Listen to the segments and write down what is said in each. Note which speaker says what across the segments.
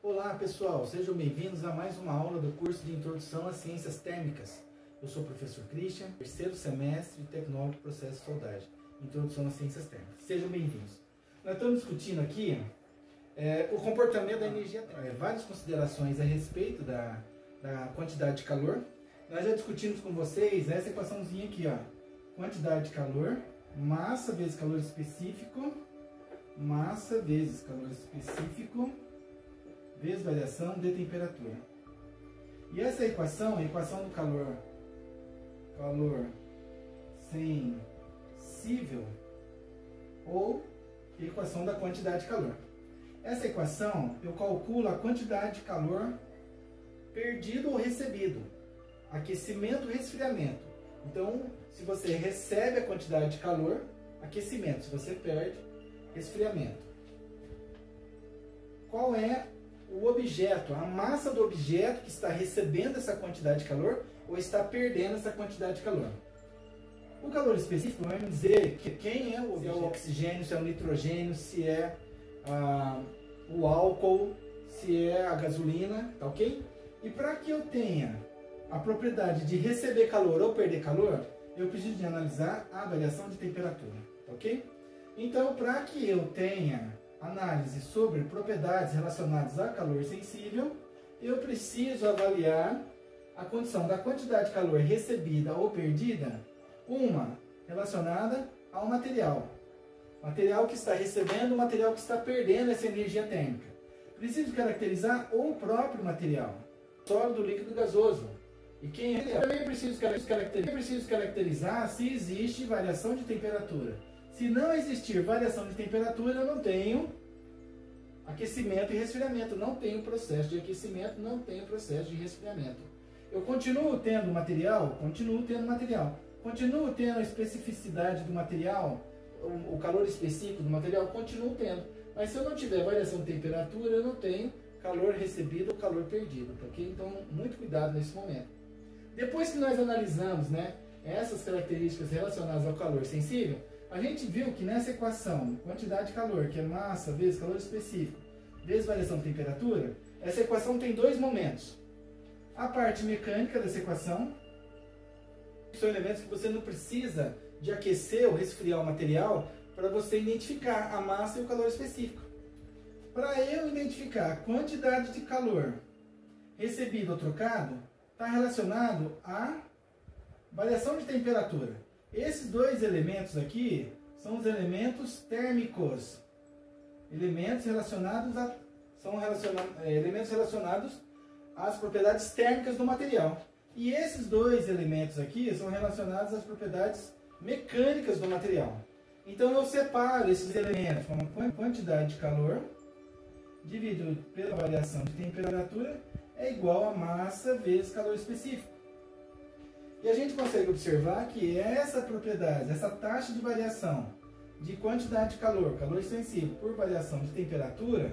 Speaker 1: Olá pessoal, sejam bem-vindos a mais uma aula do curso de Introdução às Ciências Térmicas. Eu sou o professor Christian, terceiro semestre de Tecnólogo de Processo de Soldagem, Introdução às Ciências Térmicas. Sejam bem-vindos. Nós estamos discutindo aqui o comportamento da energia térmica, várias considerações a respeito da quantidade de calor. Nós já discutimos com vocês essa equaçãozinha aqui, ó. Quantidade de calor, massa vezes calor específico, massa vezes calor específico, vezes variação de temperatura. E essa equação é a equação do calor sensível ou equação da quantidade de calor. Essa equação eu calculo a quantidade de calor perdido ou recebido, aquecimento e resfriamento. Então, se você recebe a quantidade de calor, aquecimento; se você perde, resfriamento. Qual é o objeto, a massa do objeto que está recebendo essa quantidade de calor ou está perdendo essa quantidade de calor? O calor específico vai me dizer quem é o objeto. Se é o oxigênio, se é o nitrogênio, se é o álcool, se é a gasolina, tá ok? E para que eu tenha a propriedade de receber calor ou perder calor, eu preciso de analisar a variação de temperatura, tá ok? Então, para que eu tenha análise sobre propriedades relacionadas a calor sensível, eu preciso avaliar a condição da quantidade de calor recebida ou perdida, uma relacionada ao material. Material que está recebendo, material que está perdendo essa energia térmica. Preciso caracterizar o próprio material, sólido, líquido, gasoso. E quem é? Eu também preciso caracterizar se existe variação de temperatura. Se não existir variação de temperatura, eu não tenho aquecimento e resfriamento. Não tenho processo de aquecimento, não tenho processo de resfriamento. Eu continuo tendo material? Continuo tendo material. Continuo tendo a especificidade do material, o calor específico do material? Continuo tendo. Mas se eu não tiver variação de temperatura, eu não tenho calor recebido ou calor perdido, ok? Então, muito cuidado nesse momento. Depois que nós analisamos, essas características relacionadas ao calor sensível, a gente viu que nessa equação, quantidade de calor, que é massa vezes calor específico, vezes variação de temperatura, essa equação tem dois momentos. A parte mecânica dessa equação, são elementos que você não precisa de aquecer ou resfriar o material para você identificar a massa e o calor específico. Para eu identificar a quantidade de calor recebido ou trocado, está relacionado à variação de temperatura. Esses dois elementos aqui são os elementos térmicos. Elementos relacionados às propriedades térmicas do material. E esses dois elementos aqui são relacionados às propriedades mecânicas do material. Então eu separo esses elementos como quantidade de calor dividido pela variação de temperatura é igual a massa vezes calor específico. E a gente consegue observar que essa propriedade, essa taxa de variação de quantidade de calor, calor sensível, por variação de temperatura,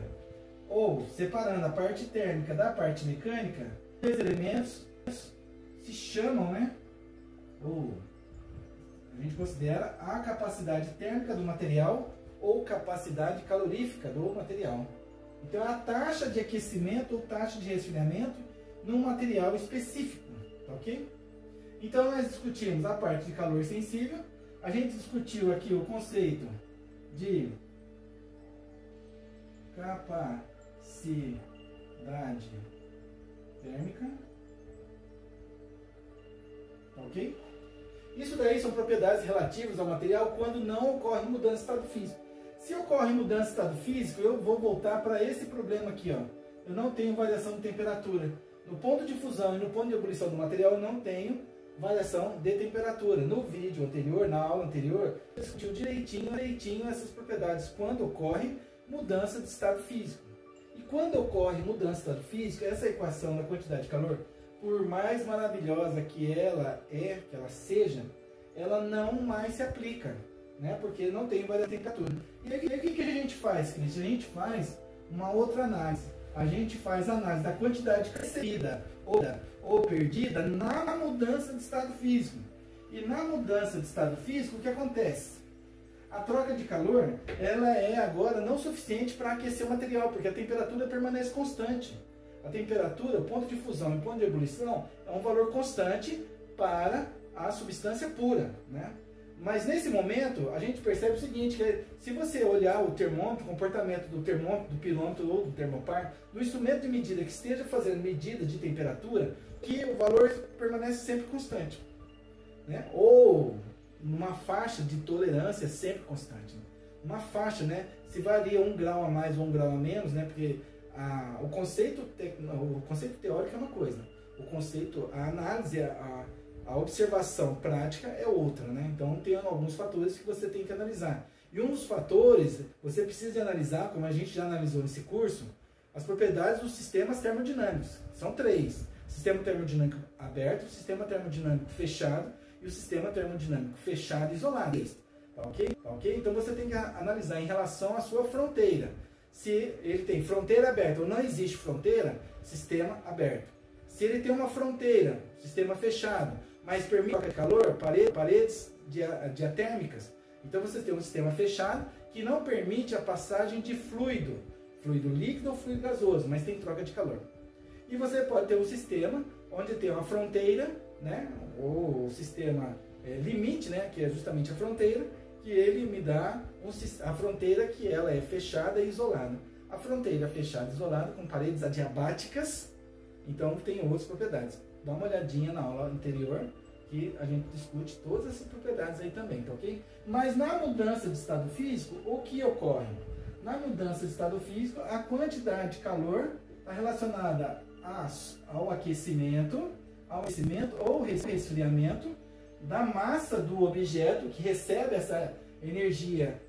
Speaker 1: ou separando a parte térmica da parte mecânica, esses elementos se chamam, ou a gente considera a capacidade térmica do material ou capacidade calorífica do material. Então, é a taxa de aquecimento ou taxa de resfriamento num material específico, tá ok? Então, nós discutimos a parte de calor sensível, a gente discutiu aqui o conceito de capacidade térmica, tá ok? Isso daí são propriedades relativas ao material quando não ocorre mudança de estado físico. Se ocorre mudança de estado físico, eu vou voltar para esse problema aqui, ó. Eu não tenho variação de temperatura. No ponto de fusão e no ponto de ebulição do material, eu não tenho variação de temperatura. No vídeo anterior, na aula anterior, eu discutiu direitinho essas propriedades quando ocorre mudança de estado físico. E quando ocorre mudança de estado físico, essa equação da quantidade de calor, por mais maravilhosa que ela seja, ela não mais se aplica, porque não tem variação de temperatura. E aí, o que a gente faz, Cristian? A gente faz uma outra análise. A gente faz a análise da quantidade recebida ou perdida na mudança de estado físico. E na mudança de estado físico, o que acontece? A troca de calor, ela é agora não suficiente para aquecer o material, porque a temperatura permanece constante. A temperatura, o ponto de fusão e o ponto de ebulição é um valor constante para a substância pura, né? Mas nesse momento, a gente percebe o seguinte, que se você olhar o termômetro, o comportamento do termômetro, do pilômetro ou do termopar, do instrumento de medida que esteja fazendo medida de temperatura, que o valor permanece sempre constante, né? Ou numa faixa de tolerância sempre constante. Né? Uma faixa, né? Se varia 1 grau a mais ou 1 grau a menos, né? Porque o conceito teórico é uma coisa, a análise, a observação prática é outra, né? Então tem alguns fatores que você tem que analisar. E um dos fatores, você precisa analisar, como a gente já analisou nesse curso, as propriedades dos sistemas termodinâmicos. São 3. Sistema termodinâmico aberto, o sistema termodinâmico fechado e o sistema termodinâmico fechado e isolado. Tá ok? Tá ok? Então você tem que analisar em relação à sua fronteira. Se ele tem fronteira aberta ou não existe fronteira, sistema aberto. Se ele tem uma fronteira, sistema fechado, mas permite troca de calor, paredes diatérmicas, então você tem um sistema fechado que não permite a passagem de fluido líquido ou fluido gasoso, mas tem troca de calor. E você pode ter um sistema onde tem uma fronteira, né, ou o sistema limite, né, que é justamente a fronteira, que ele me dá a fronteira que ela é fechada e isolada. A fronteira fechada e isolada com paredes adiabáticas, então tem outras propriedades. Dá uma olhadinha na aula anterior que a gente discute todas essas propriedades aí também, tá ok? Mas na mudança de estado físico, o que ocorre? Na mudança de estado físico, a quantidade de calor está relacionada ao aquecimento ou resfriamento da massa do objeto que recebe essa energia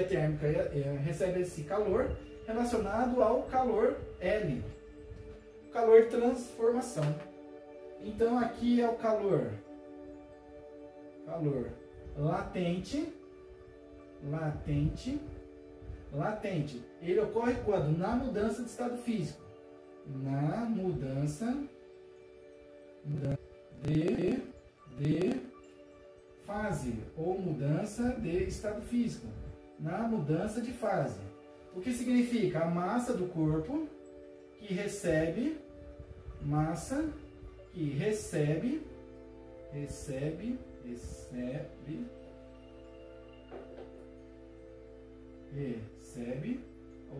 Speaker 1: térmica, recebe esse calor relacionado ao calor L, calor de transformação. Então aqui é o calor latente. Ele ocorre quando? Na mudança de estado físico. Na mudança de fase ou mudança de estado físico. Na mudança de fase. O que significa? A massa do corpo que recebe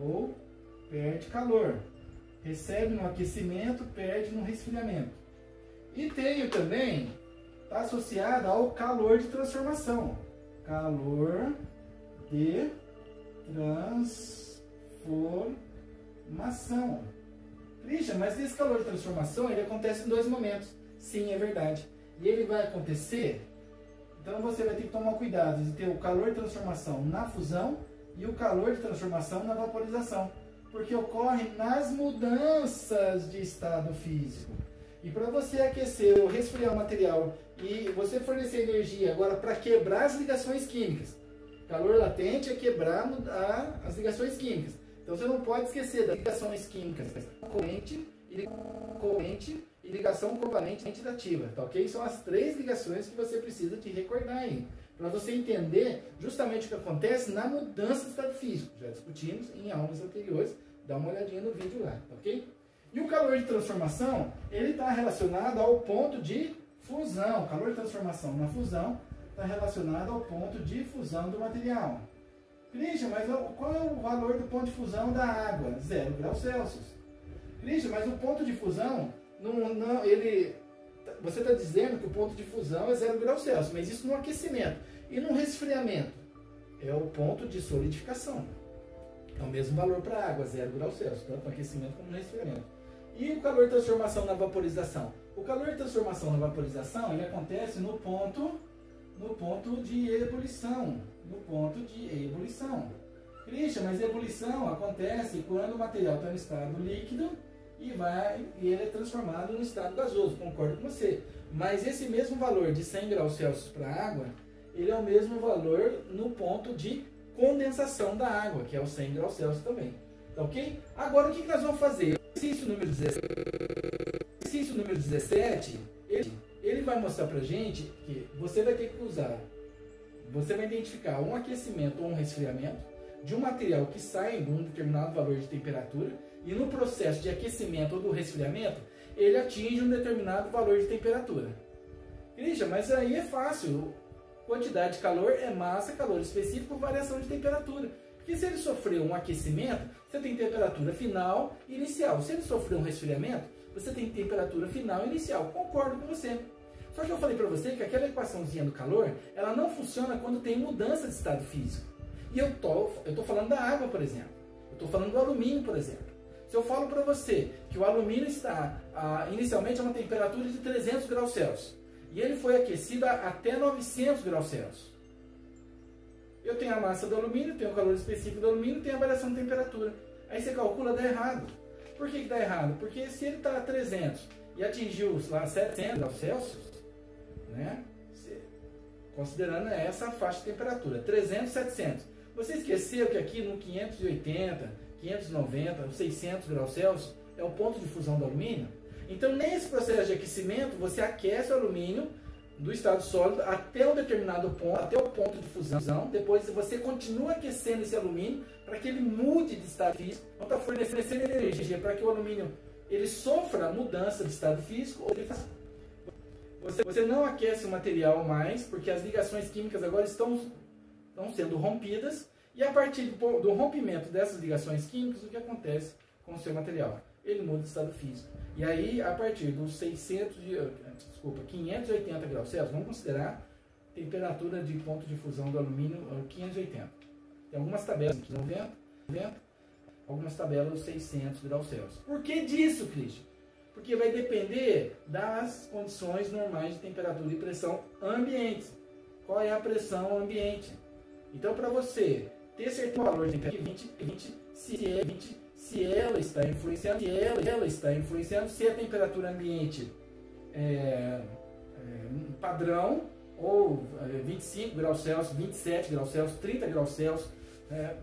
Speaker 1: ou perde calor. Recebe no aquecimento, perde no resfriamento. E tenho também, está associado ao calor de transformação. Calor de transformação. Christian, mas esse calor de transformação ele acontece em 2 momentos. Sim, é verdade. E ele vai acontecer, então você vai ter que tomar cuidado de ter o calor de transformação na fusão e o calor de transformação na vaporização. Porque ocorre nas mudanças de estado físico. E para você aquecer ou resfriar o material e você fornecer energia agora para quebrar as ligações químicas. Calor latente é quebrar as ligações químicas. Então você não pode esquecer das ligações químicas, corrente e ligação covalente ativa, tá ok? São as 3 ligações que você precisa te recordar aí, para você entender justamente o que acontece na mudança do estado físico. Já discutimos em aulas anteriores, dá uma olhadinha no vídeo lá, tá ok? E o calor de transformação, ele está relacionado ao ponto de fusão. O calor de transformação na fusão está relacionado ao ponto de fusão do material. Christian, mas qual é o valor do ponto de fusão da água? 0 graus Celsius. Christian, mas o ponto de fusão, você está dizendo que o ponto de fusão é 0 graus Celsius, mas isso no aquecimento. E no resfriamento? É o ponto de solidificação. É o mesmo valor para a água, 0 graus Celsius, tanto no aquecimento como no resfriamento. E o calor de transformação na vaporização? O calor de transformação na vaporização, ele acontece no ponto de ebulição. Christian, mas a ebulição acontece quando o material está no estado líquido e ele é transformado no estado gasoso, concordo com você. Mas esse mesmo valor de 100 graus Celsius para a água, ele é o mesmo valor no ponto de condensação da água, que é o 100 graus Celsius também. Tá ok? Agora o que nós vamos fazer? Exercício número 17, ele vai mostrar pra gente que você vai ter que usar você vai identificar um aquecimento ou um resfriamento de um material que sai de um determinado valor de temperatura e no processo de aquecimento ou do resfriamento, ele atinge um determinado valor de temperatura. Christian, mas aí é fácil. Quantidade de calor é massa, calor específico, variação de temperatura. Porque se ele sofreu um aquecimento, você tem temperatura final e inicial. Se ele sofreu um resfriamento, você tem temperatura final e inicial. Concordo com você. Só que eu falei para você que aquela equaçãozinha do calor, ela não funciona quando tem mudança de estado físico. E eu tô falando da água, por exemplo. Eu estou falando do alumínio, por exemplo. Se eu falo para você que o alumínio está inicialmente a uma temperatura de 300 graus Celsius e ele foi aquecido até 900 graus Celsius, eu tenho a massa do alumínio, tenho o calor específico do alumínio, tenho a variação de temperatura. Aí você calcula, dá errado. Por que dá errado? Porque se ele está a 300 e atingiu lá 700 graus Celsius, né, considerando essa faixa de temperatura, 300, 700. Você esqueceu que aqui no 580, 590, 600 graus Celsius é o ponto de fusão do alumínio? Então, nesse processo de aquecimento, você aquece o alumínio do estado sólido até um determinado ponto, até o ponto de fusão. Depois você continua aquecendo esse alumínio para que ele mude de estado físico. Então está fornecendo energia para que o alumínio ele sofra mudança de estado físico. Ou você não aquece o material mais, porque as ligações químicas agora estão sendo rompidas. E a partir do rompimento dessas ligações químicas, o que acontece com o seu material? Ele muda de estado físico. E aí, a partir dos 580 graus Celsius, vamos considerar temperatura de ponto de fusão do alumínio 580. Tem algumas tabelas de 90, algumas tabelas 600 graus Celsius. Por que disso, Christian? Porque vai depender das condições normais de temperatura e pressão ambientes. Qual é a pressão ambiente? Então, para você ter certeza do valor de temperatura 20, se ela está influenciando, se a temperatura ambiente é padrão, ou 25 graus Celsius, 27 graus Celsius, 30 graus Celsius,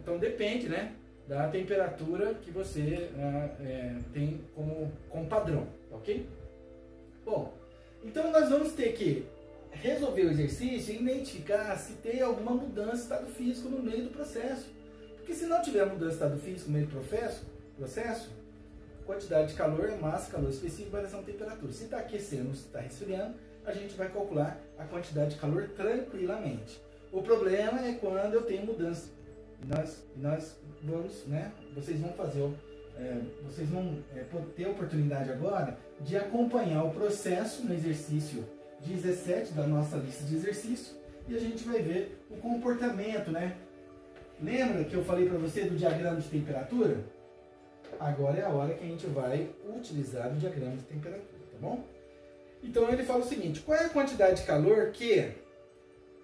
Speaker 1: então depende, né, da temperatura que você tem como padrão, ok? Bom, então nós vamos ter que resolver o exercício e identificar se tem alguma mudança de estado físico no meio do processo. Porque se não tiver mudança de estado físico no meio do processo, quantidade de calor é massa, calor específico, variação de temperatura. Se está aquecendo, se está resfriando, a gente vai calcular a quantidade de calor tranquilamente. O problema é quando eu tenho mudança. Nós vamos, né? Vocês vão fazer, vocês vão ter a oportunidade agora de acompanhar o processo no exercício 17 da nossa lista de exercícios e a gente vai ver o comportamento, né? Lembra que eu falei para você do diagrama de temperatura? Agora é a hora que a gente vai utilizar o diagrama de temperatura, tá bom? Então ele fala o seguinte: qual é a quantidade de calor que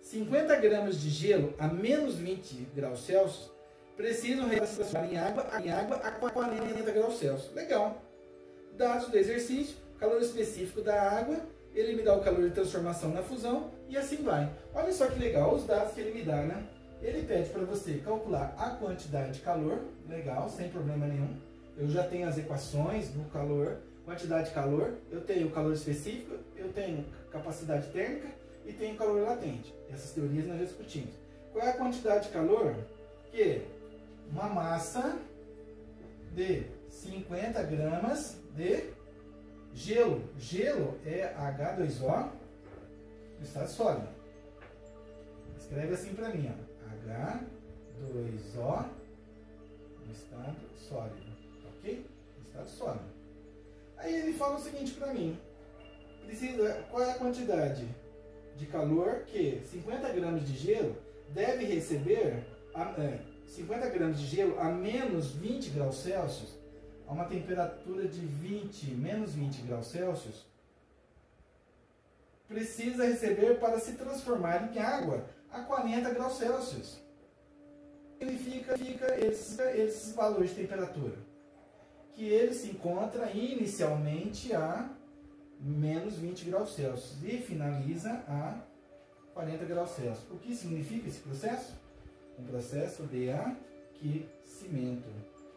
Speaker 1: 50 gramas de gelo a menos 20 graus Celsius precisam relacionar em água a 40 graus Celsius? Legal. Dados do exercício, calor específico da água, ele me dá o calor de transformação na fusão e assim vai. Olha só que legal os dados que ele me dá, né? Ele pede para você calcular a quantidade de calor, legal, sem problema nenhum. Eu já tenho as equações do calor, quantidade de calor, eu tenho calor específico, eu tenho capacidade térmica e tenho calor latente. Essas teorias nós já discutimos. Qual é a quantidade de calor? Que uma massa de 50 gramas de gelo. Gelo é H2O no estado sólido. Escreve assim para mim, ó. H2O no estado sólido, ok? No estado sólido. Aí ele fala o seguinte para mim: qual é a quantidade de calor que 50 gramas de gelo deve receber, 50 gramas de gelo a menos 20 graus Celsius, a uma temperatura de menos 20 graus Celsius, precisa receber para se transformar em água a 40 graus Celsius. Significa esses valores de temperatura, que ele se encontra inicialmente a menos 20 graus Celsius e finaliza a 40 graus Celsius. O que significa esse processo? Um processo de aquecimento.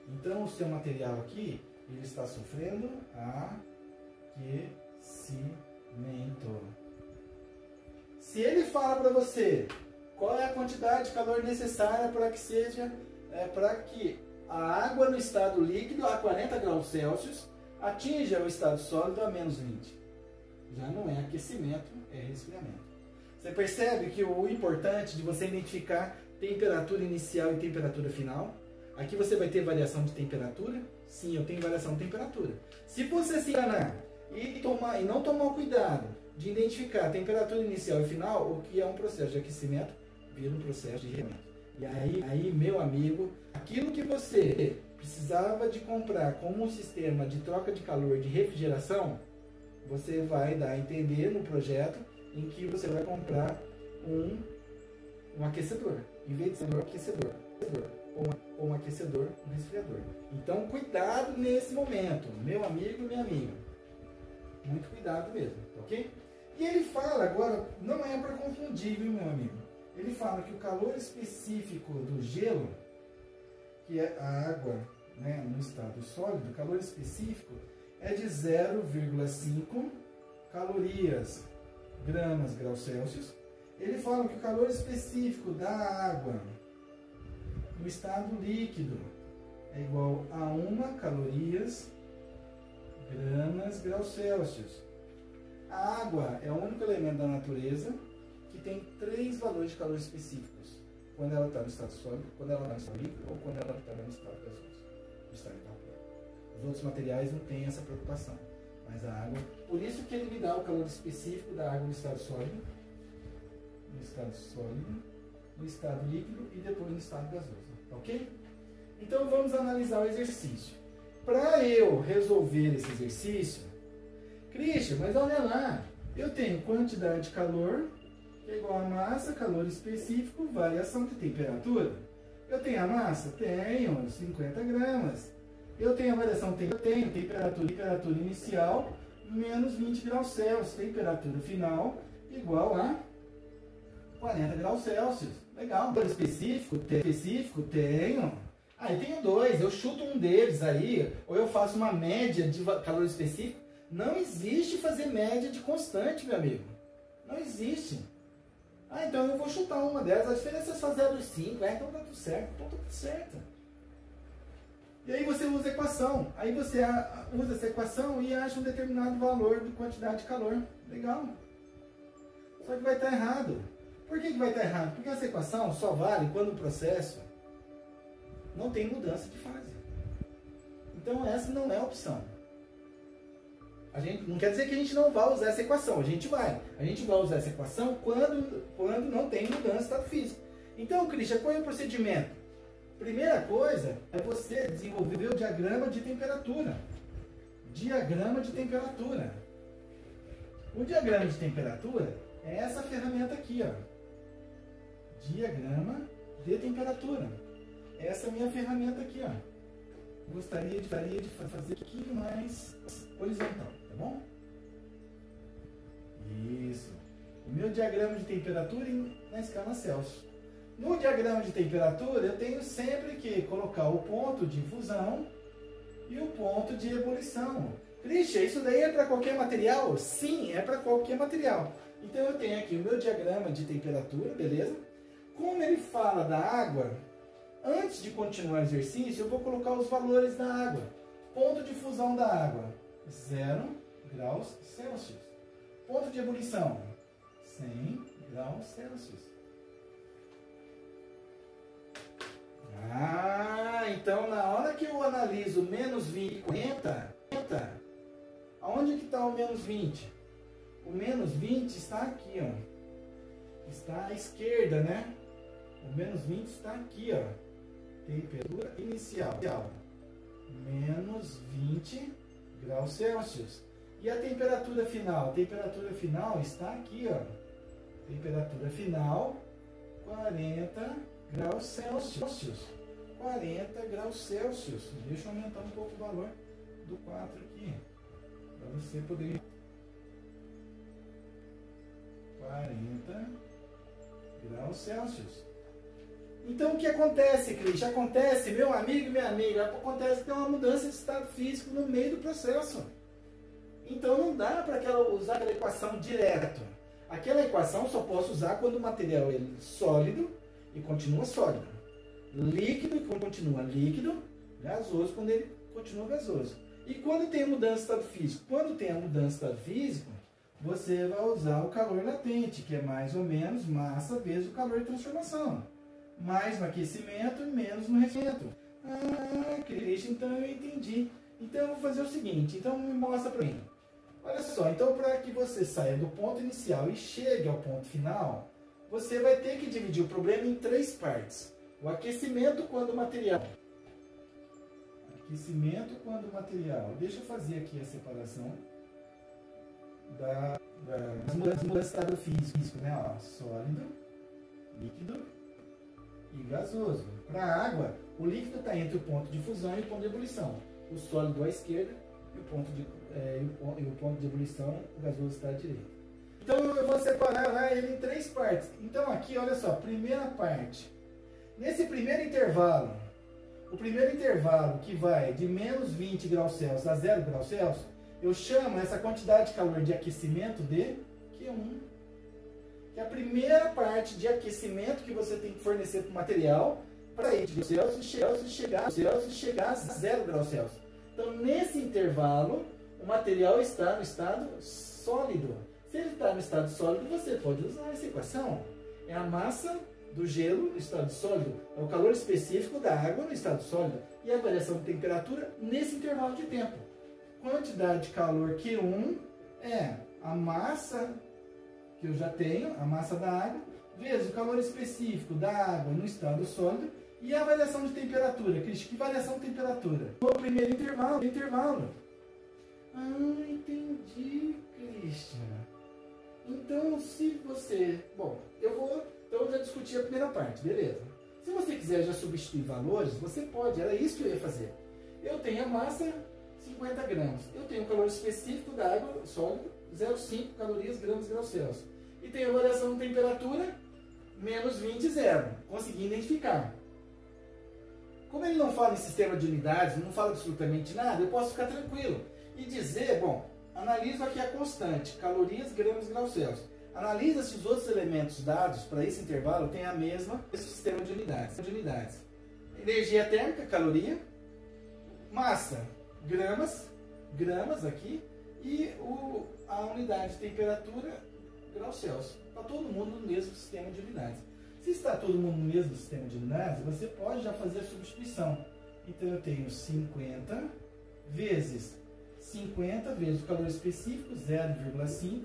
Speaker 1: Então o seu material aqui, ele está sofrendo aquecimento. Se ele fala para você Qual é a quantidade de calor necessária para que para que a água no estado líquido a 40 graus Celsius atinja o estado sólido a menos 20? Já não é aquecimento, é resfriamento. Você percebe que o importante de você identificar temperatura inicial e temperatura final? Aqui você vai ter variação de temperatura? Sim, eu tenho variação de temperatura. Se você se enganar e não tomar o cuidado de identificar a temperatura inicial e final, o que é um processo de aquecimento, vira um processo de resfriamento. E aí, meu amigo, aquilo que você precisava de comprar como um sistema de troca de calor, de refrigeração, você vai dar a entender no projeto em que você vai comprar um aquecedor. Em vez de ser um aquecedor, ou um aquecedor, um resfriador. Então, cuidado nesse momento, meu amigo e minha amiga. Muito cuidado mesmo, ok? E ele fala agora, não é para confundir, viu, meu amigo? Ele fala que o calor específico do gelo, que é a água, né, no estado sólido, o calor específico é de 0,5 calorias gramas graus Celsius. Ele fala que o calor específico da água no estado líquido é igual a 1 calorias gramas graus Celsius. A água é o único elemento da natureza que tem 3 valores de calor específicos. Quando ela está no estado sólido, quando ela está no estado líquido ou quando ela está no estado gasoso. Os outros materiais não têm essa preocupação. Mas a água, por isso que ele me dá o calor específico da água no estado sólido, no estado líquido e depois no estado gasoso. Ok? Então vamos analisar o exercício. Para eu resolver esse exercício, Christian, mas olha lá, eu tenho quantidade de calor, que é igual a massa, calor específico, variação de temperatura. Eu tenho a massa? Tenho, 50 gramas. Eu tenho a variação? Eu tenho temperatura inicial, menos 20 graus Celsius. Temperatura final, igual a 40 graus Celsius. Legal. Calor específico? Tenho. Aí tenho 2, eu chuto um deles aí, ou eu faço uma média de calor específico. Não existe fazer média de constante, meu amigo. Não existe. Ah, então eu vou chutar uma delas. A diferença é só 0,5. Então tá tudo certo. Então tá tudo certo. E aí você usa a equação. Aí você usa essa equação e acha um determinado valor de quantidade de calor. Legal. Só que vai estar errado. Por que vai estar errado? Porque essa equação só vale quando o processo não tem mudança de fase. Então essa não é a opção. Não quer dizer que a gente não vai usar essa equação. A gente vai usar essa equação quando não tem mudança de estado físico. Então, Christian, qual é o procedimento? Primeira coisa é você desenvolver o diagrama de temperatura. Diagrama de temperatura. O diagrama de temperatura é essa ferramenta aqui, ó. Diagrama de temperatura. Essa é a minha ferramenta aqui, ó. Gostaria de fazer um pouquinho mais horizontal, tá bom? Isso. O meu diagrama de temperatura na escala Celsius. No diagrama de temperatura, eu tenho sempre que colocar o ponto de infusão e o ponto de ebulição. Christian, isso daí é para qualquer material? Sim, é para qualquer material. Então eu tenho aqui o meu diagrama de temperatura, beleza? Como ele fala da água, antes de continuar o exercício, eu vou colocar os valores da água. Ponto de fusão da água, 0 graus Celsius. Ponto de ebulição, 100 graus Celsius. Então na hora que eu analiso menos 20 e 40, aonde que está o menos 20? O menos 20 está aqui, ó. Está à esquerda, né? O menos 20 está aqui, ó. Temperatura inicial, menos 20 graus Celsius. E a temperatura final? A temperatura final está aqui, ó. Temperatura final, 40 graus Celsius. 40 graus Celsius. Deixa eu aumentar um pouco o valor do 4 aqui, para você poder... 40 graus Celsius. Então o que acontece, Cris? Acontece, meu amigo e minha amiga, acontece que tem uma mudança de estado físico no meio do processo. Então não dá para usar aquela equação direto. Aquela equação só posso usar quando o material é sólido e continua sólido. Líquido e continua líquido. Gasoso quando ele continua gasoso. E quando tem mudança de estado físico? Quando tem a mudança de estado físico, você vai usar o calor latente, que é mais ou menos massa vezes o calor de transformação. Mais no aquecimento e menos no resfriamento. Ah, Cristian, então eu entendi. Então eu vou fazer o seguinte, então me mostra para mim. Olha só, então para que você saia do ponto inicial e chegue ao ponto final, você vai ter que dividir o problema em 3 partes. O aquecimento quando o material... Aquecimento quando o material... Deixa eu fazer aqui a separação das mudanças de estado físico, né? Ó, sólido, líquido e gasoso. Para a água, o líquido está entre o ponto de fusão e o ponto de ebulição. O sólido à esquerda e o ponto de ebulição, o gasoso está à direita. Então eu vou separar ele em 3 partes. Então aqui, olha só, primeira parte. Nesse primeiro intervalo, o primeiro intervalo que vai de menos 20 graus Celsius a 0 graus Celsius, eu chamo essa quantidade de calor de aquecimento de Q1. Que é a primeira parte de aquecimento que você tem que fornecer para o material para ir de graus Celsius e chegar a 0 graus Celsius. Então, nesse intervalo, o material está no estado sólido. Se ele está no estado sólido, você pode usar essa equação. É a massa do gelo no estado sólido, é o calor específico da água no estado sólido e a variação de temperatura nesse intervalo de tempo. Quantidade de calor Q1 é a massa que eu já tenho, a massa da água, vezes o calor específico da água no estado sólido e a variação de temperatura. Cristian, que variação de temperatura? O primeiro intervalo. Ah, entendi, Cristian. Então, se você... Bom, então eu já discuti a primeira parte, beleza. Se você quiser já substituir valores, você pode, era isso que eu ia fazer. Eu tenho a massa, 50 gramas. Eu tenho o calor específico da água sólida, 0,5 calorias gramas graus Celsius. E tenho a variação de temperatura, menos 20, 0. Consegui identificar. Como ele não fala em sistema de unidades, não fala absolutamente nada, eu posso ficar tranquilo e dizer, bom, analiso aqui a constante, calorias, gramas, graus Celsius. Analisa se os outros elementos dados para esse intervalo têm a mesma sistema de unidades. Energia térmica, caloria, massa, gramas aqui, e a unidade de temperatura, graus Celsius. Está todo mundo no mesmo sistema de unidades. Se está todo mundo no mesmo sistema de unidades, você pode já fazer a substituição. Então eu tenho 50 vezes o calor específico, 0,5,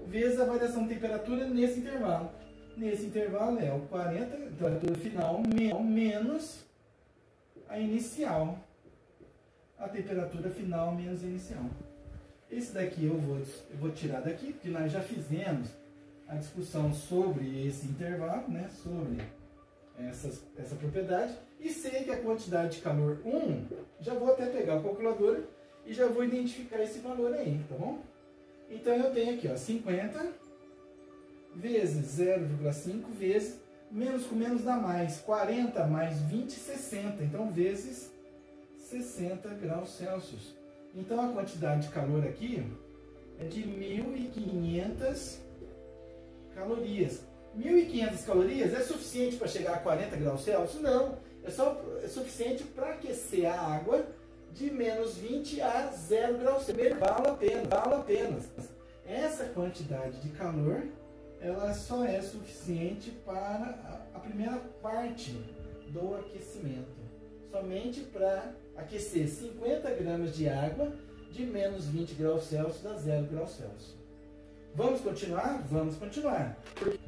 Speaker 1: vezes a variação de temperatura nesse intervalo. Nesse intervalo é o 40, temperatura final, menos a inicial. A temperatura final menos a inicial. Esse daqui eu vou tirar daqui, porque nós já fizemos a discussão sobre esse intervalo, né, sobre essa propriedade, e sei que a quantidade de calor 1, já vou até pegar a calculadora e já vou identificar esse valor aí, tá bom? Então eu tenho aqui, ó, 50 vezes 0,5 vezes, menos com menos dá mais, 40 mais 20, 60, então vezes 60 graus Celsius. Então a quantidade de calor aqui é de 1.500 calorias. 1.500 calorias é suficiente para chegar a 40 graus Celsius? Não, é suficiente para aquecer a água de menos 20 a 0 graus Celsius. Vale a pena. Essa quantidade de calor, ela só é suficiente para a primeira parte do aquecimento. Somente para aquecer 50 gramas de água de menos 20 graus Celsius a 0 graus Celsius. Vamos continuar? Vamos continuar.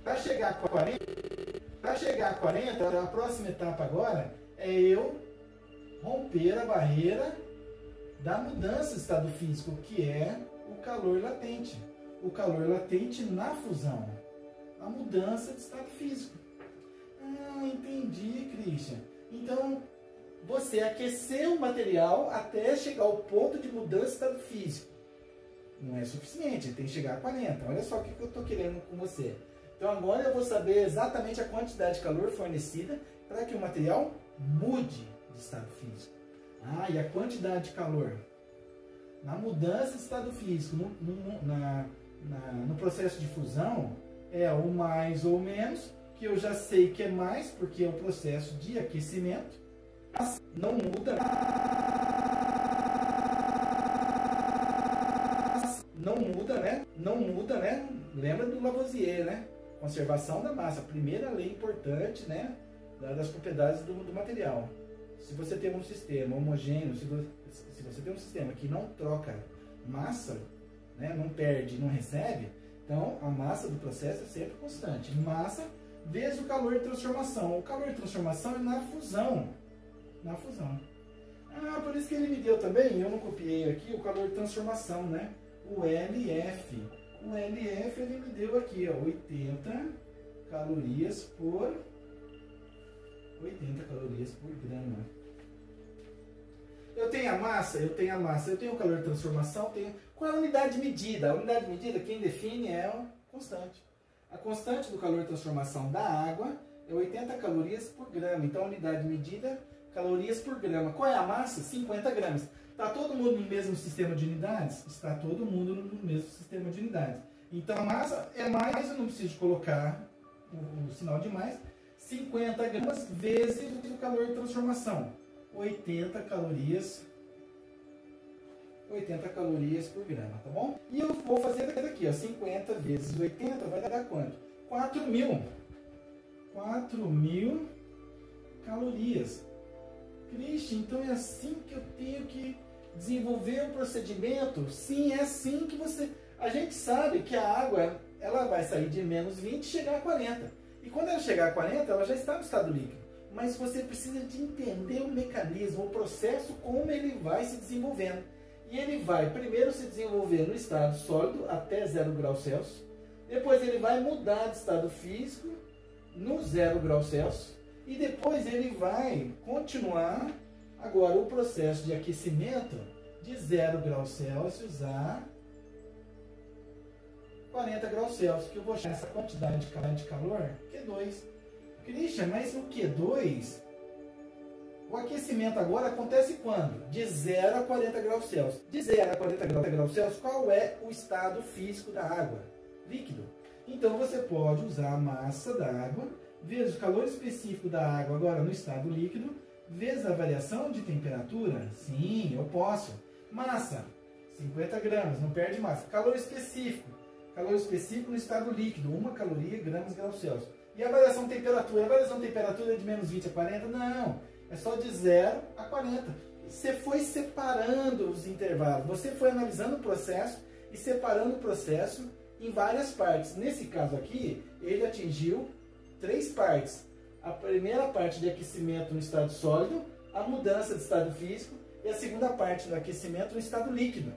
Speaker 1: Para chegar a 40, a próxima etapa agora é eu romper a barreira da mudança de estado físico, que é o calor latente. O calor latente na fusão. A mudança de estado físico. Ah, entendi, Cristian. Então, você aqueceu o material até chegar ao ponto de mudança de estado físico. Não é suficiente, tem que chegar a 40. Olha só o que eu estou querendo com você. Então agora eu vou saber exatamente a quantidade de calor fornecida para que o material mude de estado físico. Ah, e a quantidade de calor na mudança de estado físico, no processo de fusão é o mais ou menos, que eu já sei que é mais, porque é o processo de aquecimento, mas não muda. Não muda, né? Lembra do Lavoisier, né? Conservação da massa, a primeira lei importante, né? Das propriedades do material. Se você tem um sistema homogêneo, se você tem um sistema que não troca massa, né? Não perde, não recebe, então a massa do processo é sempre constante. Massa vezes o calor de transformação. O calor de transformação é na fusão. Na fusão. Ah, por isso que ele me deu também, eu não copiei aqui, o calor de transformação, né? O LF. O LF ele me deu aqui, ó, 80 calorias por grama. Eu tenho a massa, eu tenho o calor de transformação, qual é a unidade de medida? A unidade de medida, quem define é a constante. A constante do calor de transformação da água é 80 calorias por grama. Então, a unidade de medida, calorias por grama. Qual é a massa? 50 gramas. Está todo mundo no mesmo sistema de unidades? Está todo mundo no mesmo sistema de unidades. Então, a massa é mais, eu não preciso colocar o sinal de mais, 50 gramas vezes o calor de transformação. 80 calorias por grama, tá bom? E eu vou fazer daqui, ó, 50 vezes 80 vai dar quanto? 4.000 calorias. Cristian, então é assim que eu tenho que desenvolver o procedimento? Sim, é assim que você... A gente sabe que a água, ela vai sair de menos 20 e chegar a 40. E quando ela chegar a 40, ela já está no estado líquido. Mas você precisa de entender o mecanismo, o processo, como ele vai se desenvolvendo. E ele vai primeiro se desenvolver no estado sólido até 0 graus Celsius. Depois ele vai mudar de estado físico no 0 graus Celsius. E depois ele vai continuar agora o processo de aquecimento de 0 graus Celsius a 40 graus Celsius. Que eu vou chamar essa quantidade de calor Q2. Cristian, mas o Q2, o aquecimento agora acontece quando? De 0 a 40 graus Celsius. De 0 a 40 graus Celsius, qual é o estado físico da água? Líquido. Então você pode usar a massa da água, vezes o calor específico da água agora no estado líquido, vezes a variação de temperatura. Sim, eu posso. Massa, 50 gramas, não perde massa. Calor específico no estado líquido, 1 caloria, gramas, graus Celsius. E a variação de temperatura? A variação de temperatura é de menos 20 a 40? Não, é só de 0 a 40. Você foi separando os intervalos, você foi analisando o processo e separando o processo em várias partes. Nesse caso aqui, ele atingiu 3 partes. A primeira parte de aquecimento no estado sólido, a mudança de estado físico e a segunda parte do aquecimento no estado líquido.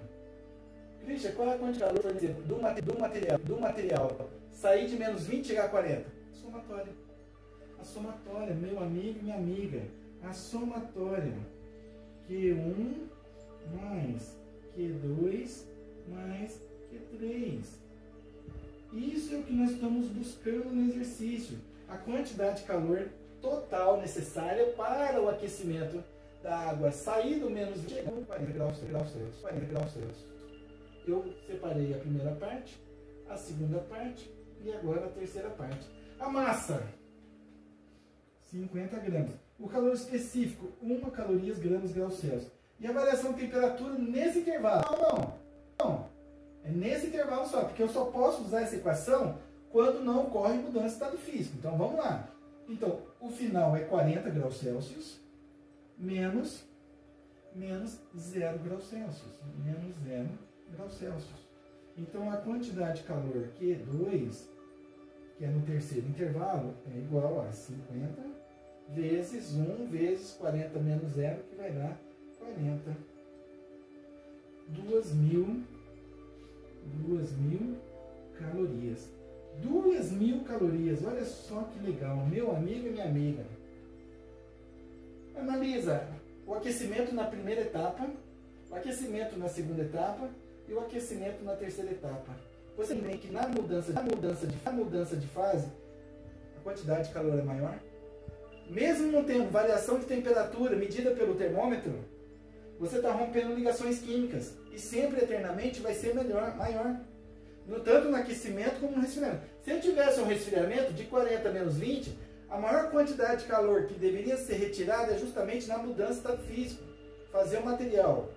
Speaker 1: Cristian, qual é a quantidade de calor, por exemplo, do material sair de menos 20 e chegar a 40? A somatória, meu amigo e minha amiga, a somatória Q1 mais Q2 mais Q3. Isso é o que nós estamos buscando no exercício. A quantidade de calor total necessária para o aquecimento da água sair do menos 20 a 40 graus Celsius. Eu separei a primeira parte, a segunda parte e agora a terceira parte. A massa, 50 gramas. O calor específico, 1 caloria, gramas, graus Celsius. E a variação de temperatura nesse intervalo. Não. É nesse intervalo só, porque eu só posso usar essa equação quando não ocorre mudança de estado físico. Então, vamos lá. Então, o final é 40 graus Celsius menos 0 graus Celsius. Menos 0 graus Celsius. Então, a quantidade de calor Q2, que é no terceiro intervalo, é igual a 50 vezes 1 vezes 40 menos 0, que vai dar 40. 2.000 calorias. 2.000 calorias, olha só que legal, meu amigo e minha amiga. Analisa o aquecimento na primeira etapa, o aquecimento na segunda etapa e o aquecimento na terceira etapa. Você vê que na mudança de fase, a quantidade de calor é maior? Mesmo não tendo variação de temperatura medida pelo termômetro, você está rompendo ligações químicas e sempre eternamente vai ser maior. tanto no aquecimento como no resfriamento. Se eu tivesse um resfriamento de 40 menos 20, a maior quantidade de calor que deveria ser retirada é justamente na mudança do estado físico. Fazer o material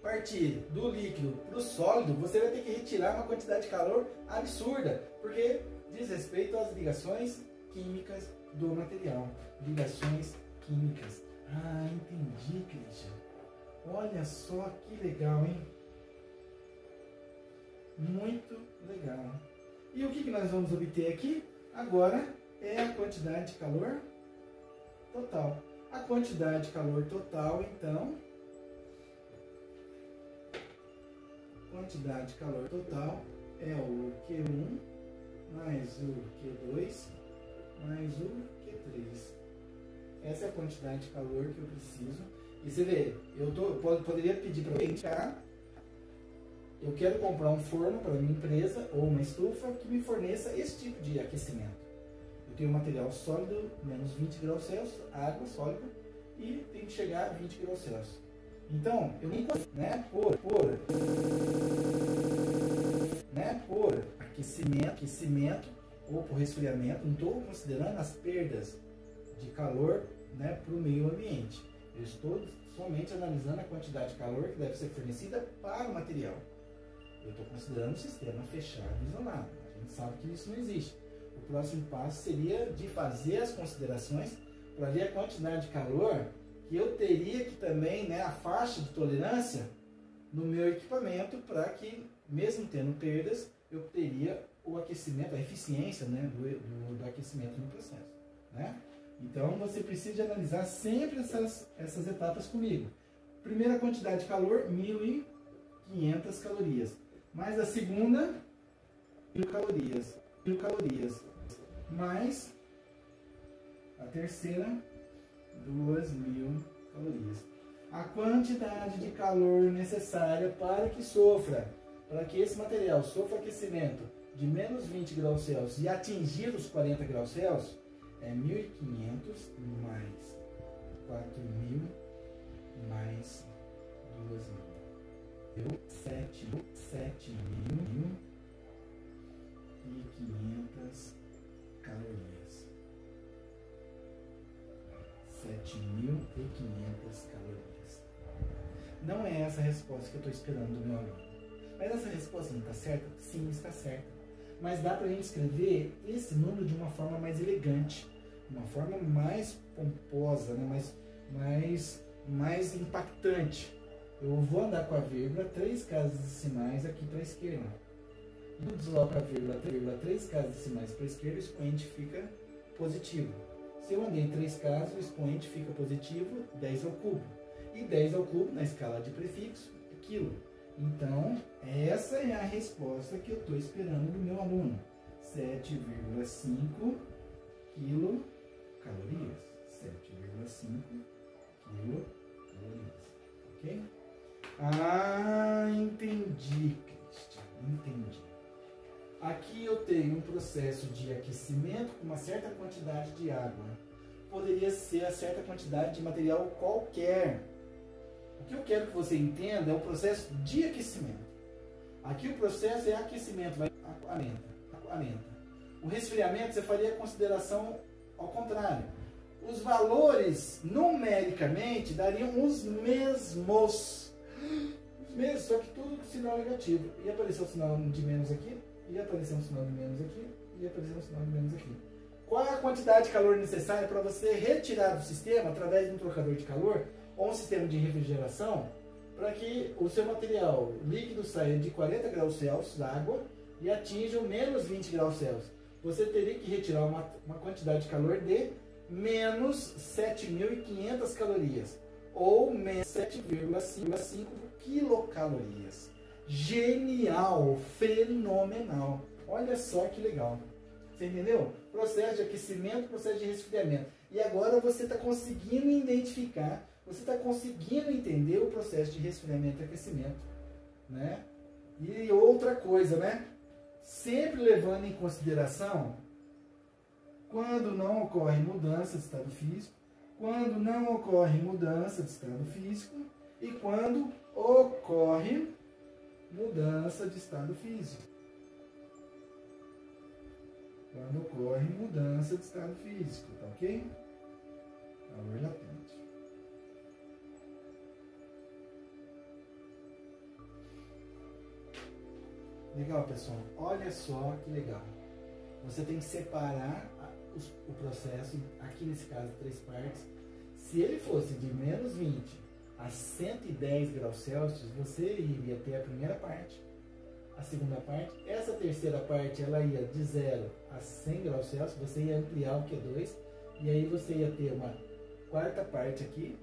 Speaker 1: partir do líquido para o sólido, você vai ter que retirar uma quantidade de calor absurda, porque diz respeito às ligações químicas do material. Ligações químicas. Ah, entendi, Christian. Olha só que legal, hein? Muito legal. E o que nós vamos obter aqui? Agora é a quantidade de calor total. A quantidade de calor total, então, quantidade de calor total é o Q1 mais o Q2 mais o Q3. Essa é a quantidade de calor que eu preciso. E você vê, poderia pedir para alguém indicar. Eu quero comprar um forno para a minha empresa ou uma estufa que me forneça esse tipo de aquecimento. Eu tenho material sólido, menos 20 graus Celsius, água sólida, e tem que chegar a 20 graus Celsius. Então, eu nem consigo, por aquecimento ou por resfriamento, não estou considerando as perdas de calor, né, para o meio ambiente. Eu estou somente analisando a quantidade de calor que deve ser fornecida para o material. Eu estou considerando o sistema fechado e isolado. A gente sabe que isso não existe. O próximo passo seria de fazer as considerações para ver a quantidade de calor que eu teria que também, né, a faixa de tolerância no meu equipamento, para que, mesmo tendo perdas, eu teria o aquecimento, a eficiência, né, do aquecimento no processo, né? Então, você precisa de analisar sempre essas etapas comigo. Primeira quantidade de calor, 1.500 calorias. Mais a segunda, 1.000 calorias. Mais a terceira, 2.000 calorias. A quantidade de calor necessária para que esse material sofra aquecimento de menos 20 graus Celsius e atingir os 40 graus Celsius é 1.500 mais 4.000 mais 2.000. Deu 7.500 calorias. 7.500 calorias. Não é essa a resposta que eu estou esperando do meu aluno. Mas essa resposta não está certa? Sim, está certa. Mas dá para a gente escrever esse número de uma forma mais elegante, uma forma mais pomposa, né? mais impactante. Eu vou andar com a vírgula 3 casas decimais aqui para a esquerda. E eu desloco a vírgula 3 casas decimais para a esquerda, o expoente fica positivo. Se eu andei 3 casas, o expoente fica positivo, 10 ao cubo. E 10 ao cubo, na escala de prefixo, é quilo. Então, essa é a resposta que eu estou esperando do meu aluno. 7,5 quilocalorias. 7,5 quilocalorias. Ok? Ah, entendi, Christian. Entendi. Aqui eu tenho um processo de aquecimento com uma certa quantidade de água. Poderia ser a certa quantidade de material qualquer. O que eu quero que você entenda é o processo de aquecimento. Aqui o processo é aquecimento, aumenta. O resfriamento você faria a consideração ao contrário. Os valores numericamente dariam os mesmos, só que tudo com sinal negativo. Ia aparecer o sinal de menos aqui, ia aparecer um sinal de menos aqui, ia aparecer um sinal de menos aqui. Qual é a quantidade de calor necessária para você retirar do sistema, através de um trocador de calor, ou um sistema de refrigeração, para que o seu material líquido saia de 40 graus Celsius da água e atinja o menos 20 graus Celsius? Você teria que retirar uma quantidade de calor de menos 7.500 calorias, ou menos 7,5 quilocalorias. Genial, fenomenal. Olha só que legal. Você entendeu? Processo de aquecimento, processo de resfriamento. E agora você está conseguindo identificar, você está conseguindo entender o processo de resfriamento e aquecimento, né? E outra coisa, né? Sempre levando em consideração quando não ocorre mudança de estado físico, quando não ocorre mudança de estado físico e quando ocorre mudança de estado físico. Quando ocorre mudança de estado físico, tá ok? Calor latente. Legal, pessoal. Olha só que legal. Você tem que separar o processo, aqui nesse caso, 3 partes. Se ele fosse de menos 20 a 110 graus Celsius, você iria ter a primeira parte, a segunda parte. Essa terceira parte, ela ia de 0 a 100 graus Celsius, você ia ampliar o Q2, e aí você ia ter uma quarta parte aqui,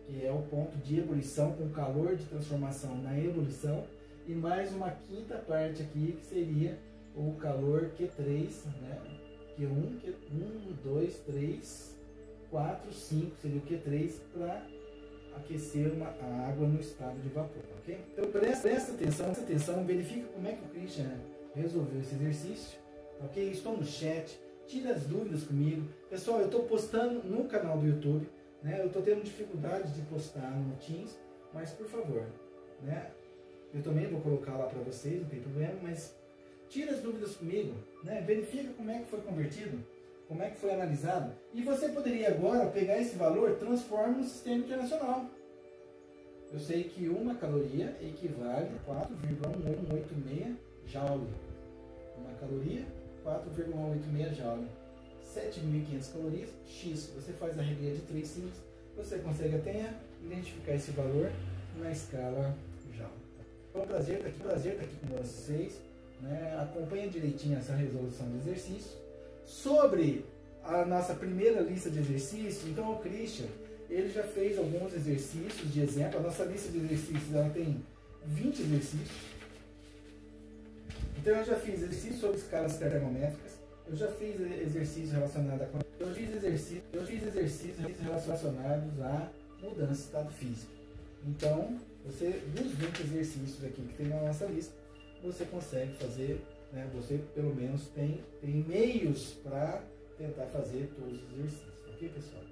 Speaker 1: que é o ponto de ebulição, com calor de transformação na ebulição, e mais uma quinta parte aqui, que seria o calor Q3, né? Q1, Q1, 2, 3, 4, 5, seria o Q3, para aquecer a água no estado de vapor, ok? Então presta atenção, verifica como é que o Christian resolveu esse exercício, ok? Estou no chat, tira as dúvidas comigo. Pessoal, eu estou postando no canal do YouTube, né? Eu estou tendo dificuldade de postar no Teams, mas por favor, né? Eu também vou colocar lá para vocês, não tem problema, mas tira as dúvidas comigo, né? Verifica como é que foi convertido, como é que foi analisado. E você poderia agora pegar esse valor, transformar no sistema internacional. Eu sei que uma caloria equivale a 4,186 joule. Uma caloria, 4,186 joule. 7.500 calorias, X. Você faz a regra de 3 simples, você consegue até identificar esse valor na escala joule. É um prazer estar aqui com vocês, né? Acompanha direitinho essa resolução do exercício. Sobre a nossa primeira lista de exercícios, então o Christian, ele já fez alguns exercícios de exemplo. A nossa lista de exercícios, ela tem 20 exercícios. Então eu já fiz exercícios sobre escalas termométricas, eu já fiz exercícios relacionados a... Eu fiz exercícios relacionados a mudança de estado físico. Então, você, dos 20 exercícios aqui que tem na nossa lista, você consegue fazer, né? Você pelo menos tem meios para tentar fazer todos os exercícios, ok, pessoal?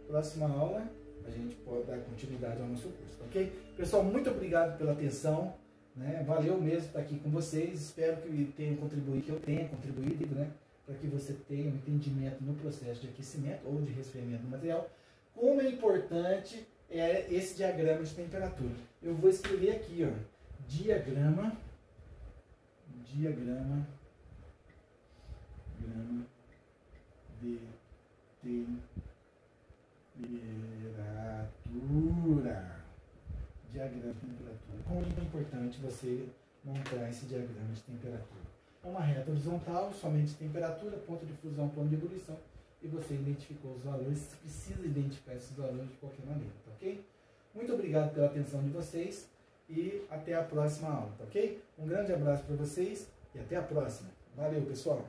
Speaker 1: Próxima aula, a gente pode dar continuidade ao nosso curso, ok? Pessoal, muito obrigado pela atenção, né? Valeu mesmo estar aqui com vocês, espero que eu tenha contribuído, né? Para que você tenha um entendimento no processo de aquecimento ou de resfriamento do material. Como é importante esse diagrama de temperatura. Eu vou escrever aqui, ó, diagrama de temperatura. Diagrama de temperatura. Como é importante você montar esse diagrama de temperatura. É uma reta horizontal, somente temperatura, ponto de fusão, ponto de ebulição, e você identificou os valores. Você precisa identificar esses valores de qualquer maneira, tá ok? Muito obrigado pela atenção de vocês e até a próxima aula, tá ok? Um grande abraço para vocês e até a próxima. Valeu, pessoal!